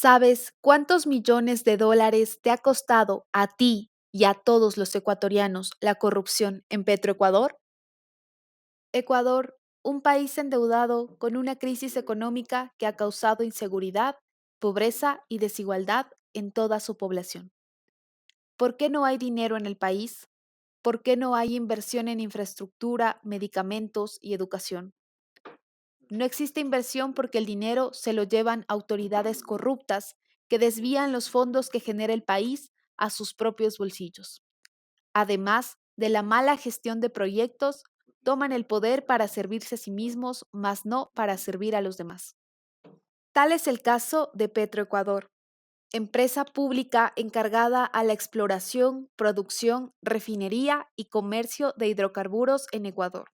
¿Sabes cuántos millones de dólares te ha costado a ti y a todos los ecuatorianos la corrupción en Petroecuador? Ecuador, un país endeudado con una crisis económica que ha causado inseguridad, pobreza y desigualdad en toda su población. ¿Por qué no hay dinero en el país? ¿Por qué no hay inversión en infraestructura, medicamentos y educación? No existe inversión porque el dinero se lo llevan autoridades corruptas que desvían los fondos que genera el país a sus propios bolsillos. Además de la mala gestión de proyectos, toman el poder para servirse a sí mismos, mas no para servir a los demás. Tal es el caso de Petroecuador, empresa pública encargada a la exploración, producción, refinería y comercio de hidrocarburos en Ecuador.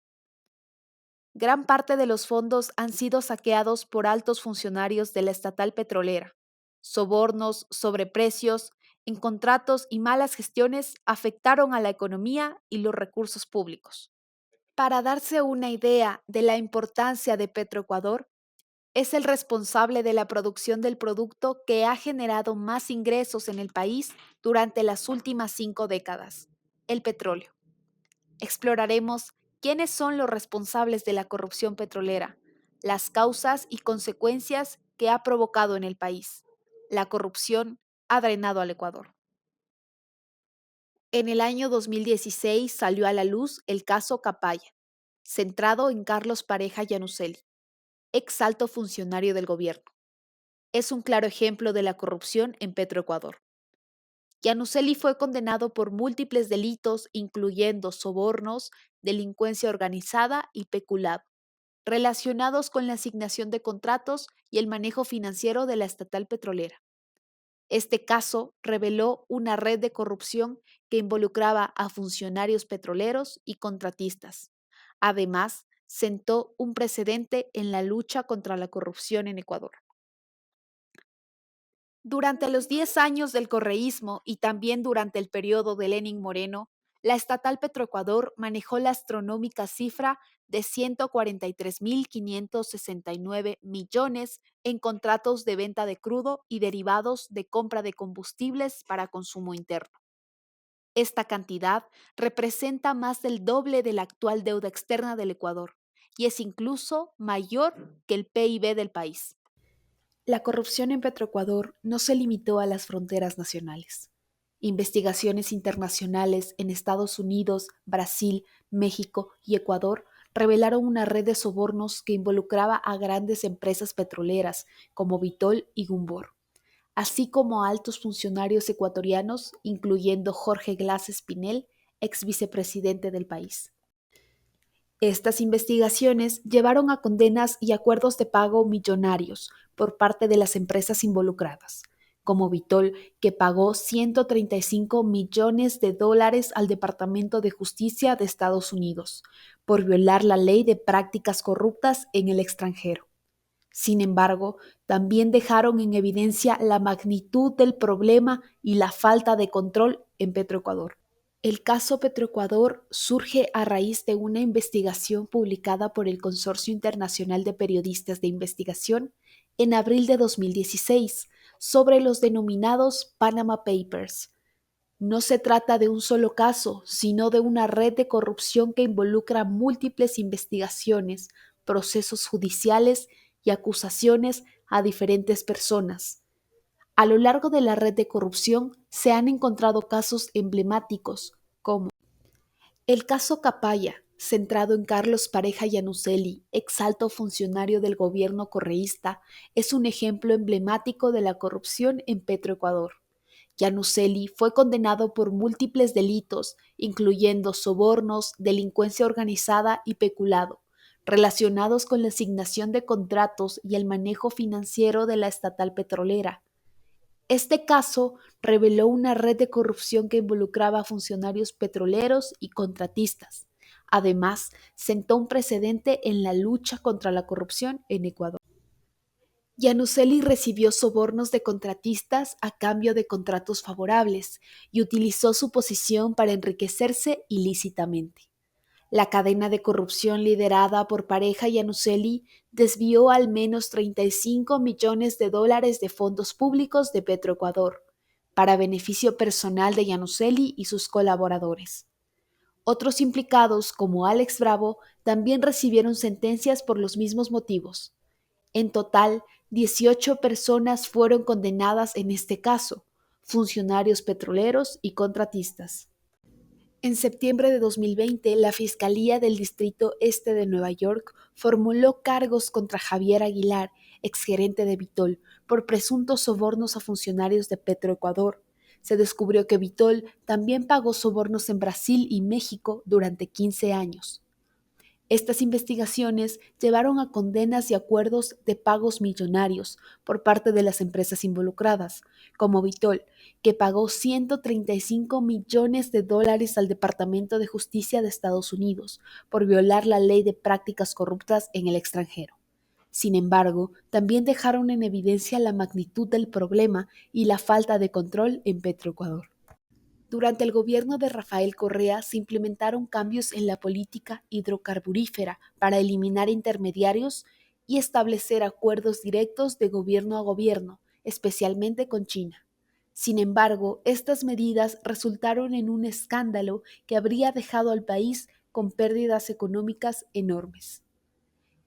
Gran parte de los fondos han sido saqueados por altos funcionarios de la estatal petrolera. Sobornos, sobreprecios en contratos y malas gestiones afectaron a la economía y los recursos públicos. Para darse una idea de la importancia de Petroecuador, es el responsable de la producción del producto que ha generado más ingresos en el país durante las últimas 5 décadas, el petróleo. Exploraremos quiénes son los responsables de la corrupción petrolera, las causas y consecuencias que ha provocado en el país. La corrupción ha drenado al Ecuador. En el año 2016 salió a la luz el caso Capaya, centrado en Carlos Pareja Yanuseli, ex alto funcionario del gobierno. Es un claro ejemplo de la corrupción en Petroecuador. Yanuseli fue condenado por múltiples delitos, incluyendo sobornos, delincuencia organizada y peculado, relacionados con la asignación de contratos y el manejo financiero de la estatal petrolera. Este caso reveló una red de corrupción que involucraba a funcionarios petroleros y contratistas. Además, sentó un precedente en la lucha contra la corrupción en Ecuador. Durante los 10 años del correísmo y también durante el periodo de Lenín Moreno, la estatal Petroecuador manejó la astronómica cifra de 143.569 millones en contratos de venta de crudo y derivados de compra de combustibles para consumo interno. Esta cantidad representa más del doble de la actual deuda externa del Ecuador y es incluso mayor que el PIB del país. La corrupción en Petroecuador no se limitó a las fronteras nacionales. Investigaciones internacionales en Estados Unidos, Brasil, México y Ecuador revelaron una red de sobornos que involucraba a grandes empresas petroleras como Vitol y Gumbor, así como a altos funcionarios ecuatorianos, incluyendo Jorge Glass Espinel, ex vicepresidente del país. Estas investigaciones llevaron a condenas y acuerdos de pago millonarios por parte de las empresas involucradas, como Vitol, que pagó 135 millones de dólares al Departamento de Justicia de Estados Unidos por violar la ley de prácticas corruptas en el extranjero. Sin embargo, también dejaron en evidencia la magnitud del problema y la falta de control en Petroecuador. El caso Petroecuador surge a raíz de una investigación publicada por el Consorcio Internacional de Periodistas de Investigación en abril de 2016 sobre los denominados Panama Papers. No se trata de un solo caso, sino de una red de corrupción que involucra múltiples investigaciones, procesos judiciales y acusaciones a diferentes personas. A lo largo de la red de corrupción se han encontrado casos emblemáticos como el caso Capaya, centrado en Carlos Pareja Yanuseli, ex alto funcionario del gobierno correísta, es un ejemplo emblemático de la corrupción en Petroecuador. Yanuseli fue condenado por múltiples delitos, incluyendo sobornos, delincuencia organizada y peculado, relacionados con la asignación de contratos y el manejo financiero de la estatal petrolera. Este caso reveló una red de corrupción que involucraba a funcionarios petroleros y contratistas. Además, sentó un precedente en la lucha contra la corrupción en Ecuador. Yanuseli recibió sobornos de contratistas a cambio de contratos favorables y utilizó su posición para enriquecerse ilícitamente. La cadena de corrupción liderada por Pareja y Anuseli desvió al menos 35 millones de dólares de fondos públicos de Petroecuador, para beneficio personal de Yanuseli y sus colaboradores. Otros implicados, como Alex Bravo, también recibieron sentencias por los mismos motivos. En total, 18 personas fueron condenadas en este caso, funcionarios petroleros y contratistas. En septiembre de 2020, la Fiscalía del Distrito Este de Nueva York formuló cargos contra Javier Aguilar, exgerente de Vitol, por presuntos sobornos a funcionarios de Petroecuador. Se descubrió que Vitol también pagó sobornos en Brasil y México durante 15 años. Estas investigaciones llevaron a condenas y acuerdos de pagos millonarios por parte de las empresas involucradas, como Vitol, que pagó 135 millones de dólares al Departamento de Justicia de Estados Unidos por violar la ley de prácticas corruptas en el extranjero. Sin embargo, también dejaron en evidencia la magnitud del problema y la falta de control en Petroecuador. Durante el gobierno de Rafael Correa se implementaron cambios en la política hidrocarburífera para eliminar intermediarios y establecer acuerdos directos de gobierno a gobierno, especialmente con China. Sin embargo, estas medidas resultaron en un escándalo que habría dejado al país con pérdidas económicas enormes.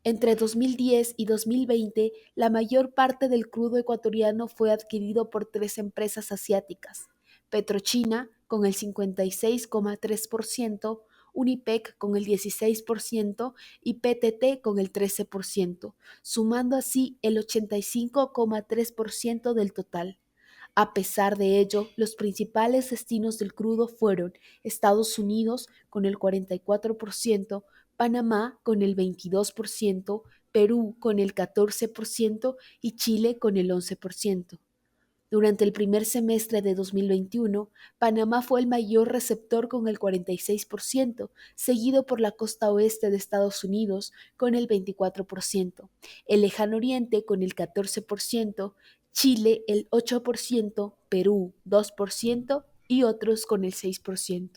Entre 2010 y 2020, la mayor parte del crudo ecuatoriano fue adquirido por tres empresas asiáticas: PetroChina con el 56,3%, Unipec con el 16% y PTT con el 13%, sumando así el 85,3% del total. A pesar de ello, los principales destinos del crudo fueron Estados Unidos con el 44%, Panamá con el 22%, Perú con el 14% y Chile con el 11%. Durante el primer semestre de 2021, Panamá fue el mayor receptor con el 46%, seguido por la costa oeste de Estados Unidos con el 24%, el Lejano Oriente con el 14%, Chile el 8%, Perú 2% y otros con el 6%.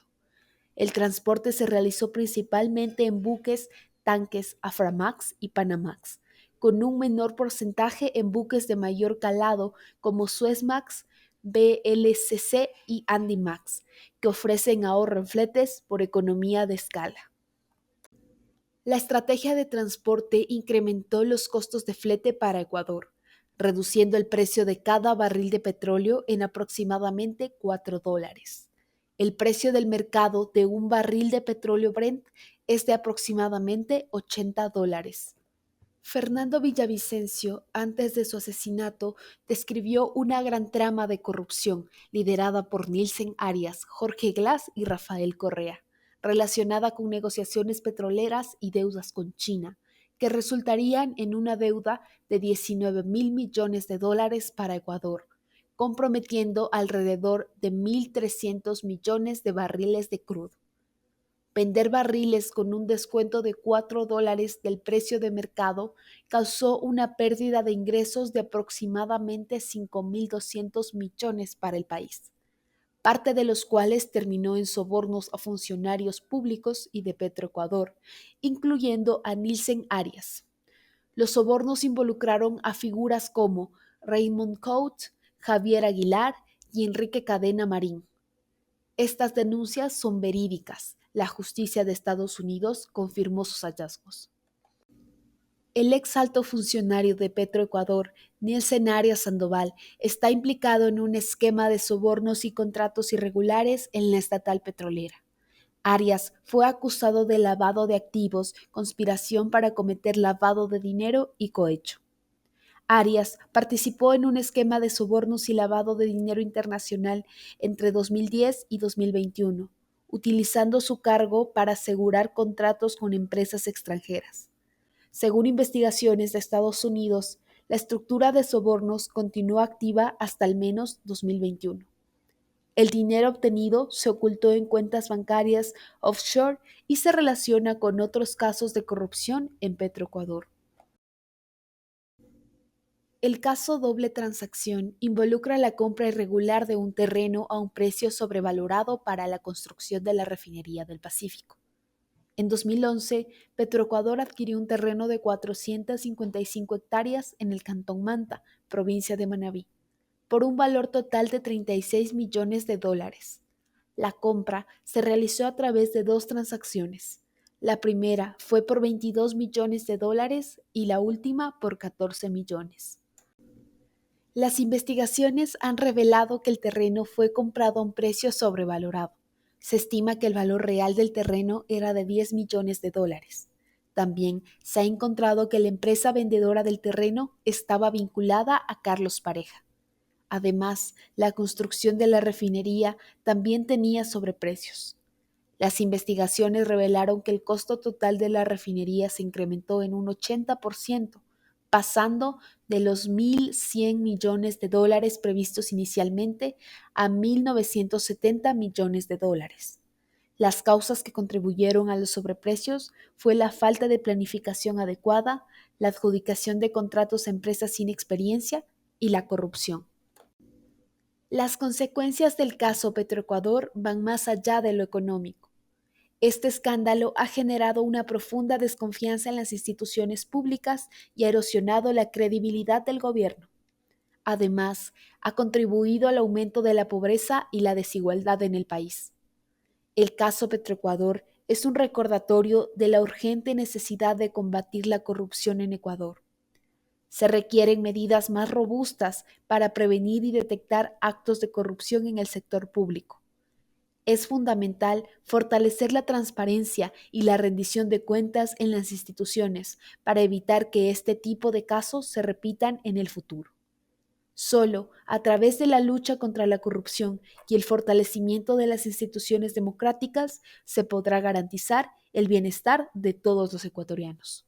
El transporte se realizó principalmente en buques, tanques Aframax y Panamax, con un menor porcentaje en buques de mayor calado como Suezmax, BLCC y Andimax, que ofrecen ahorro en fletes por economía de escala. La estrategia de transporte incrementó los costos de flete para Ecuador, reduciendo el precio de cada barril de petróleo en aproximadamente $4. El precio del mercado de un barril de petróleo Brent es de aproximadamente $80. Fernando Villavicencio, antes de su asesinato, describió una gran trama de corrupción liderada por Nielsen Arias, Jorge Glass y Rafael Correa, relacionada con negociaciones petroleras y deudas con China, que resultarían en una deuda de 19 mil millones de dólares para Ecuador, comprometiendo alrededor de 1.300 millones de barriles de crudo. Vender barriles con un descuento de $4 del precio de mercado causó una pérdida de ingresos de aproximadamente 5.200 millones para el país, parte de los cuales terminó en sobornos a funcionarios públicos y de Petroecuador, incluyendo a Nielsen Arias. Los sobornos involucraron a figuras como Raymond Coate, Javier Aguilar y Enrique Cadena Marín. Estas denuncias son verídicas. La justicia de Estados Unidos confirmó sus hallazgos. El ex alto funcionario de Petroecuador, Nielsen Arias Sandoval, está implicado en un esquema de sobornos y contratos irregulares en la estatal petrolera. Arias fue acusado de lavado de activos, conspiración para cometer lavado de dinero y cohecho. Arias participó en un esquema de sobornos y lavado de dinero internacional entre 2010 y 2021, utilizando su cargo para asegurar contratos con empresas extranjeras. Según investigaciones de Estados Unidos, la estructura de sobornos continuó activa hasta al menos 2021. El dinero obtenido se ocultó en cuentas bancarias offshore y se relaciona con otros casos de corrupción en Petroecuador. El caso doble transacción involucra la compra irregular de un terreno a un precio sobrevalorado para la construcción de la refinería del Pacífico. En 2011, Petroecuador adquirió un terreno de 455 hectáreas en el Cantón Manta, provincia de Manabí, por un valor total de 36 millones de dólares. La compra se realizó a través de dos transacciones. La primera fue por 22 millones de dólares y la última por 14 millones. Las investigaciones han revelado que el terreno fue comprado a un precio sobrevalorado. Se estima que el valor real del terreno era de 10 millones de dólares. También se ha encontrado que la empresa vendedora del terreno estaba vinculada a Carlos Pareja. Además, la construcción de la refinería también tenía sobreprecios. Las investigaciones revelaron que el costo total de la refinería se incrementó en un 80%, pasando de los 1.100 millones de dólares previstos inicialmente a 1.970 millones de dólares. Las causas que contribuyeron a los sobreprecios fue la falta de planificación adecuada, la adjudicación de contratos a empresas sin experiencia y la corrupción. Las consecuencias del caso Petroecuador van más allá de lo económico. Este escándalo ha generado una profunda desconfianza en las instituciones públicas y ha erosionado la credibilidad del gobierno. Además, ha contribuido al aumento de la pobreza y la desigualdad en el país. El caso Petroecuador es un recordatorio de la urgente necesidad de combatir la corrupción en Ecuador. Se requieren medidas más robustas para prevenir y detectar actos de corrupción en el sector público. Es fundamental fortalecer la transparencia y la rendición de cuentas en las instituciones para evitar que este tipo de casos se repitan en el futuro. Solo a través de la lucha contra la corrupción y el fortalecimiento de las instituciones democráticas se podrá garantizar el bienestar de todos los ecuatorianos.